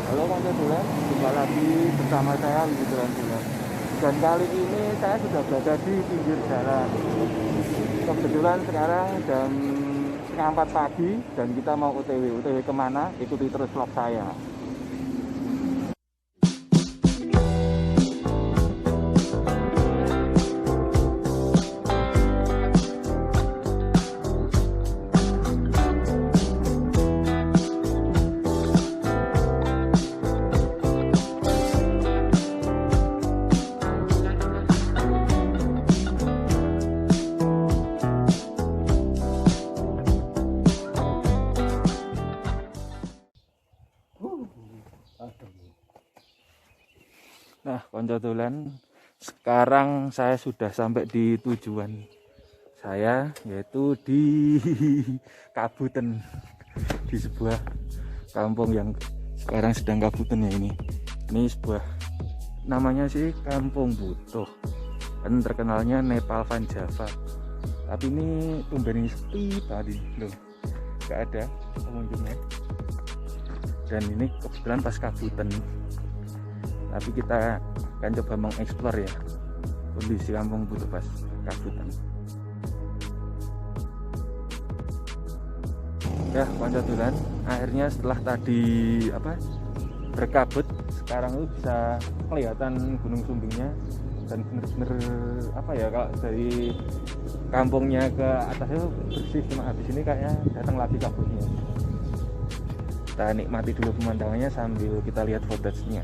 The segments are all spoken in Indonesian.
Halo Konco Dulen, jumpa lagi bersama saya Lucky Dulen. Dan kali ini saya sudah berada di pinggir jalan. Kebetulan sekarang jam setengah 4 pagi dan kita mau OTW. OTW kemana? Ikuti terus vlog saya. Nah, Konco Dulen, sekarang saya sudah sampai di tujuan saya, yaitu di Kabuten, di sebuah kampung yang sekarang sedang kabuten ya ini. Ini sebuah namanya sih Kampung Butuh, kan terkenalnya Nepal Van Java. Tapi ini tumben sepi tadi loh, nggak ada pengunjungnya. Dan ini kebetulan pas kabuten. Tapi kita akan coba mengeksplor ya kondisi Kampung Butuh pas kabuten. Ya Konco Dulen, akhirnya setelah tadi berkabut, sekarang itu bisa kelihatan Gunung Sumbingnya dan bener-bener kalau dari kampungnya ke atasnya bersih. Cuma habis ini kayaknya datang lagi kabutnya. Kita nikmati dulu pemandangannya sambil kita lihat footage-nya.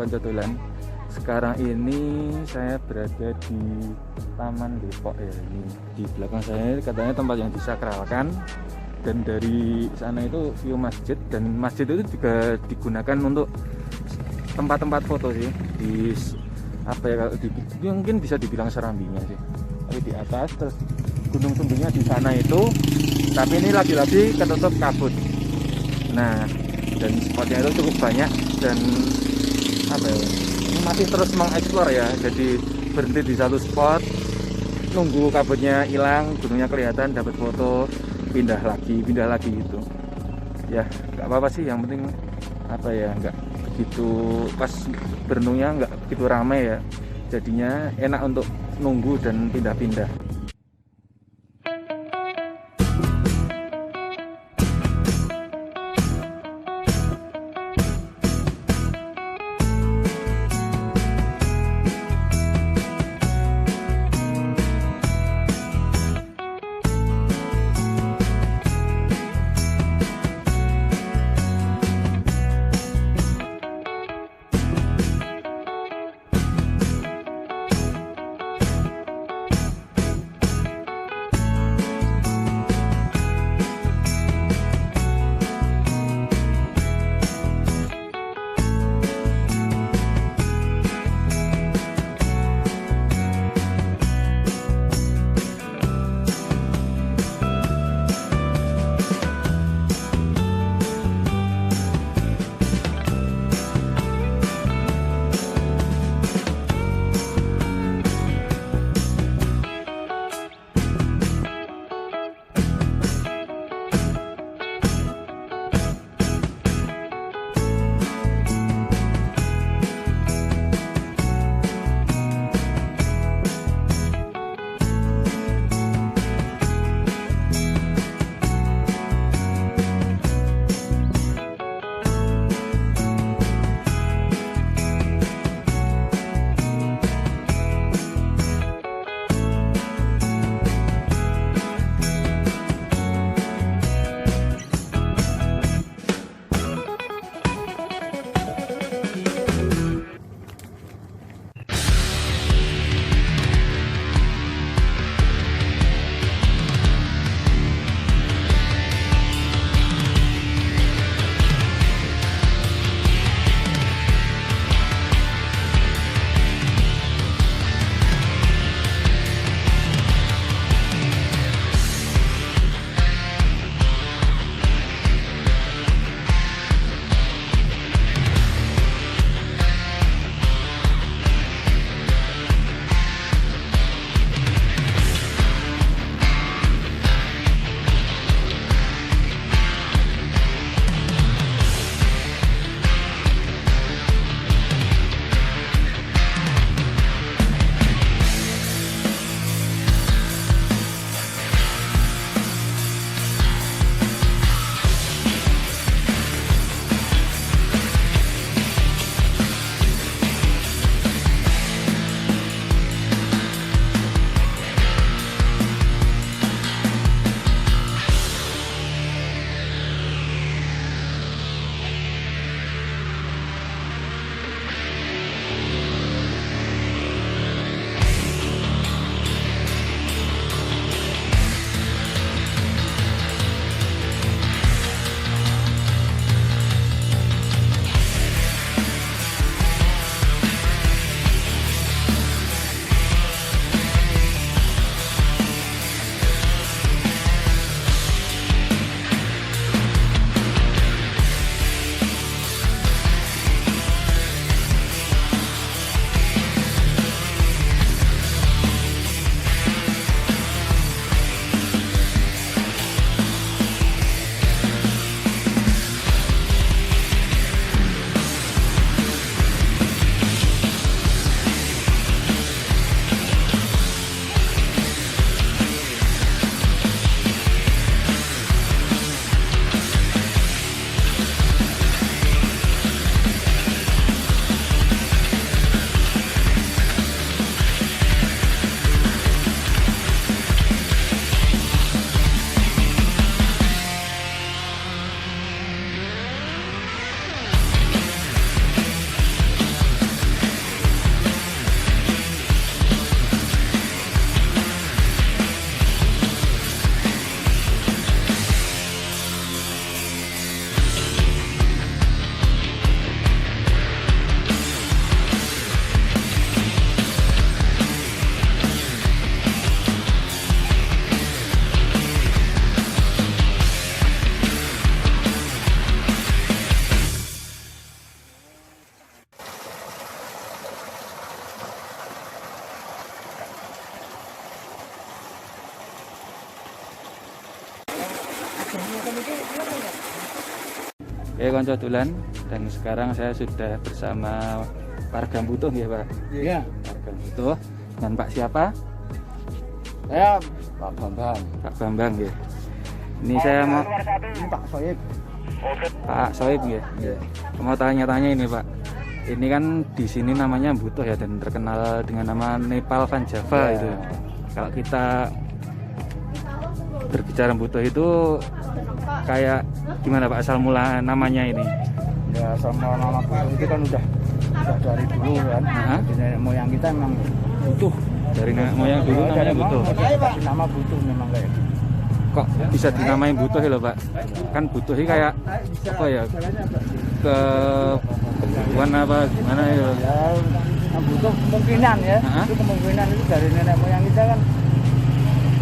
konco dolan. Sekarang ini saya berada di Taman Depok ya. Ini di belakang saya katanya tempat yang disakralkan, dan dari sana itu view masjid, dan masjid itu juga digunakan untuk tempat-tempat foto sih. Di apa ya, kalau mungkin bisa dibilang serambinya sih. Tapi di atas terus gunung sumbernya di sana itu, tapi ini lagi-lagi ketutup kabut. Nah, dan spotnya itu cukup banyak, dan apa ya, ini masih terus mengeksplor ya. Jadi berhenti di satu spot, nunggu kabutnya hilang, gunungnya kelihatan, dapat foto, pindah lagi gitu ya. Nggak apa-apa sih, yang penting apa ya, nggak begitu pas berenungnya nggak begitu ramai ya, jadinya enak untuk nunggu dan pindah-pindah. Oke konco dolan, dan sekarang saya sudah bersama warga Butuh ya Pak? Iya. Warga Butuh. Dan Pak siapa? Saya Pak Bambang. Pak Bambang ya. Ini saya mau Ini Pak Soib. Pak Soib ya. Iya. Mau tanya-tanya ini Pak. Ini kan di sini namanya Butuh ya, dan terkenal dengan nama Nepal Van Java itu. Kalau kita berbicara Butuh itu kayak gimana Pak asal mula namanya ini? Ya sama nama Butuh itu kan udah dari dulu kan. Jadi nenek moyang kita memang Butuh. Dari nenek moyang dulu namanya Butuh. Kasih nama Butuh memang kayak. Kok bisa dinamain Butuh ya loh Pak? Kan Butuh ini kayak apa ya? Kebutuhan apa gimana ya? Ya Butuh kemungkinan ya. Itu kemungkinan itu dari nenek moyang kita kan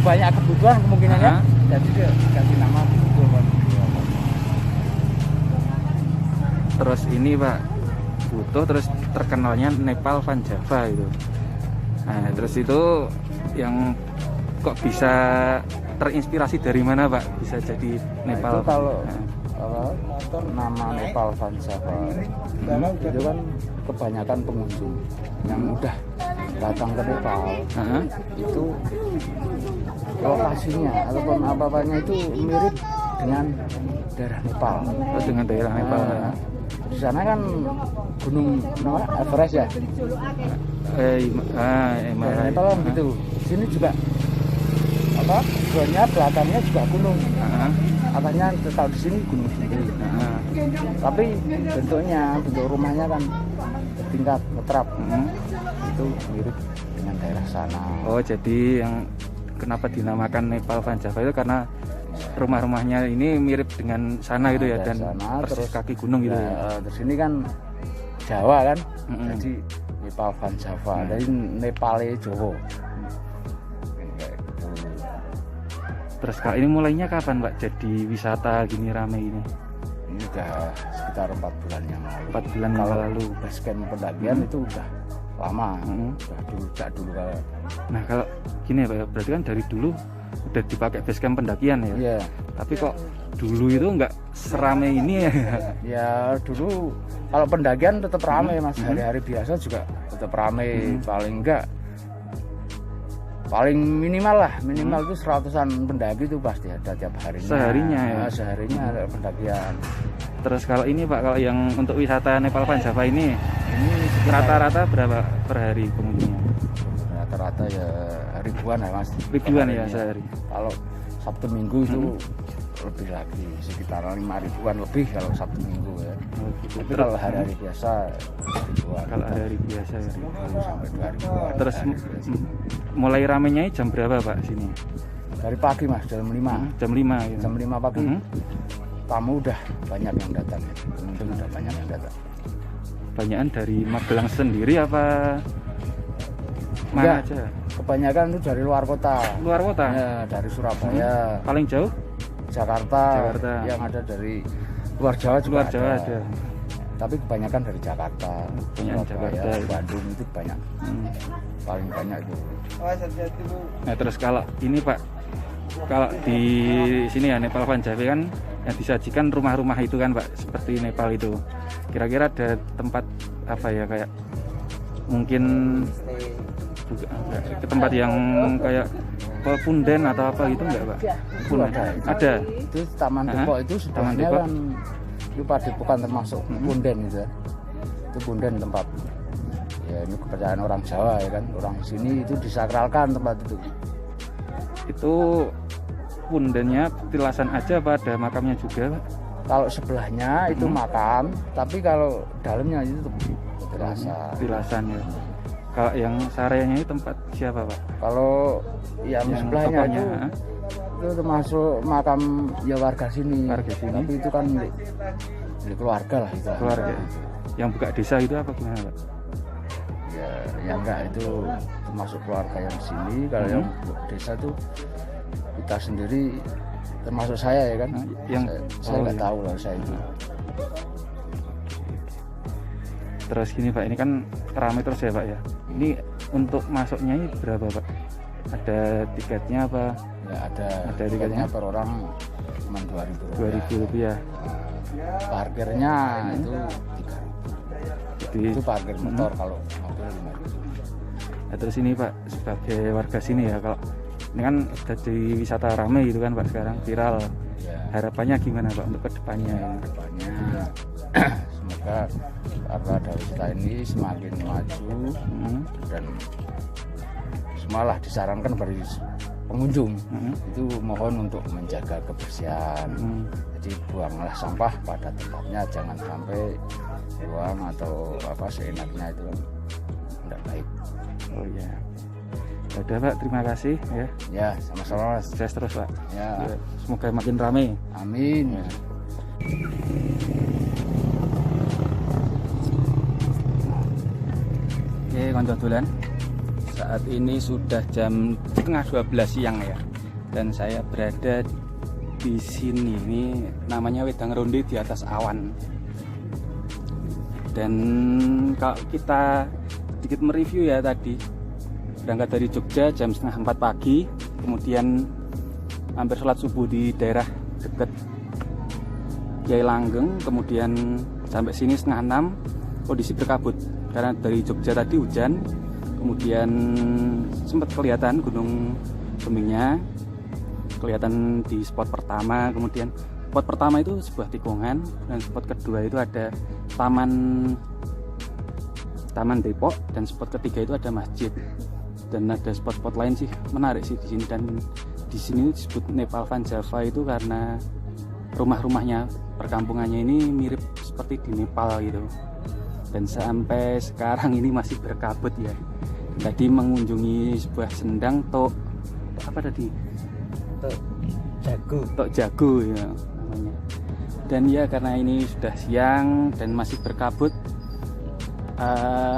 banyak kebutuhan kemungkinannya. Jadi dia kasih nama Butuh Pak. Terus ini Pak Butuh, terus terkenalnya Nepal Van Java itu. Nah terus itu yang kok bisa terinspirasi dari mana Pak bisa jadi Nepal? Itu kalau nama Nepal Van Java itu kan kebanyakan pengunjung yang udah datang ke Nepal itu lokasinya ataupun apa-apanya itu mirip dengan daerah Nepal. Oh, dengan daerah Nepal. Di sana kan gunung Everest ya. Nepal kan gitu. Di sini juga apa? Bagiannya belakangnya juga gunung. Katanya tetap di sini gunung sendiri. Tapi bentuk rumahnya kan bertingkat ngetrap. Itu mirip dengan daerah sana. Oh, jadi yang kenapa dinamakan Nepal Van Java itu karena rumah-rumahnya ini mirip dengan sana gitu ya, dan sana, persis kaki gunung gitu ya. Terus ini kan Jawa kan, jadi Nepal Van Java, dari Nepale Jawa. Terus kalau ini mulainya kapan Pak jadi wisata gini rame ini? Ini udah sekitar 4 bulan yang lalu. 4 bulan yang lalu. Basecamp pendakian itu udah lama, udah dulu kalau. Nah kalau gini ya Pak, berarti kan dari dulu udah dipakai basecamp pendakian ya? Iya. Tapi kok dulu itu nggak serame ini ya? Ya dulu kalau pendakian tetap rame Mas, hari-hari biasa juga tetap rame, paling minimal itu 100-an pendaki itu pasti ada tiap harinya. Seharinya ya? Seharinya ada pendakian. Terus kalau ini Pak, kalau yang untuk wisata Nepal Van Java ini rata-rata berapa per hari pengunjungnya? Rata-rata ya ribuan ya Mas. Ribuan ya sehari? Kalau Sabtu Minggu itu lebih lagi, sekitar 5 ribuan lebih kalau Sabtu Minggu ya. Tapi kalau hari-hari biasa ribuan. Kalau hari-hari biasa ya? 1.000 sampai 2.000. Terus mulai ramenya jam berapa Pak sini? Dari pagi Mas, jam 5. Jam 5 ya? Jam 5 pagi tamu udah banyak yang datang ya. Pengunjung udah banyak yang datang. Banyakan dari Magelang sendiri apa mana aja? Kebanyakan itu dari luar kota. Luar kota? Ya, dari Surabaya. Paling jauh? Jakarta. Yang ada dari luar Jawa juga luar Jawa ada. Tapi kebanyakan dari Jakarta. Jakarta, Bandung itu banyak. Paling banyak itu. Nah terus kalau ini Pak, kalau di sini ya Nepal Van Java kan yang disajikan rumah-rumah itu kan Pak, seperti Nepal itu. Kira-kira ada tempat apa ya, kayak mungkin ke tempat yang kayak punden atau apa gitu enggak Pak? Ada. Itu Taman Depok itu sebenarnya kan itu padepokan termasuk punden itu ya. Itu punden tempat. Ya ini kepercayaan orang Jawa ya kan. Orang sini itu disakralkan tempat itu. Itu pundennya tilasan aja apa ada makamnya juga Pak? Kalau sebelahnya itu makam, tapi kalau dalamnya itu tilasan ya. Kalau yang sarayanya itu tempat siapa Pak? Kalau yang sebelahnya itu termasuk makam ya warga sini. Tapi itu kan milik keluarga lah itu. Keluarga. Yang buka desa itu apa gimana Pak? Ya yang enggak itu termasuk keluarga yang sini. Kalau yang desa itu kita sendiri, termasuk saya ya kan. Yang saya nggak tahu lah saya itu. Terus gini Pak, ini kan ramai terus ya Pak ya. Ini untuk masuknya ini berapa Pak? Ada tiketnya apa? Ya ada Ada tiketnya tiketnya? per orang cuma 2.000 rupiah. 2.000 rupiah. Parkirnya itu 3.000. Jadi, Itu parkir motor, kalau mobil 5.000. nah, terus ini Pak, sebagai warga sini ya, kalau ini kan jadi wisata ramai gitu kan Pak, sekarang viral. Ya, Harapannya gimana Pak untuk kedepannya? depannya semoga pariwisata ini semakin maju dan semalah disarankan bagi pengunjung itu mohon untuk menjaga kebersihan. Jadi buanglah sampah pada tempatnya, jangan sampai buang atau apa seenaknya, itu tidak baik. Oh iya. Ya udah Pak, terima kasih ya. Ya, sama-sama Mas. Sukses terus Pak. Ya, Ya, semoga makin ramai. amin. Oke, konco dolan. Saat ini sudah jam setengah 12 siang ya. Dan saya berada di sini. Ini namanya Wedang Ronde di atas awan. Dan kalau kita sedikit mereview ya tadi, berangkat dari Jogja jam setengah 4 pagi, kemudian hampir sholat subuh di daerah dekat Kiai Langgeng, kemudian sampai sini setengah 6, kondisi berkabut karena dari Jogja tadi hujan, kemudian sempat kelihatan gunung Gemingnya, kelihatan di spot pertama, kemudian spot pertama itu sebuah tikungan, dan spot kedua itu ada Taman Depok, dan spot ketiga itu ada masjid, dan ada spot-spot lain sih menarik sih di sini. Dan di sini disebut Nepal Van Java itu karena rumah-rumahnya, perkampungannya ini mirip seperti di Nepal gitu. Dan sampai sekarang ini masih berkabut ya. Tadi mengunjungi sebuah sendang Tok apa tadi? Tok Jago ya namanya. Dan ya karena ini sudah siang dan masih berkabut,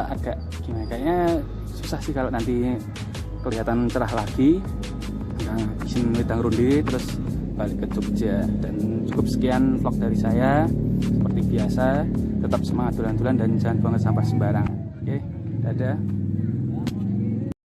agak gimana, kayaknya susah sih kalau nanti kelihatan cerah lagi. Nah, di sini Wedang Ronde terus balik ke Jogja. Dan cukup sekian vlog dari saya. Seperti biasa, tetap semangat dolan-dolan dan jangan buang sampah sembarang. Oke, dadah.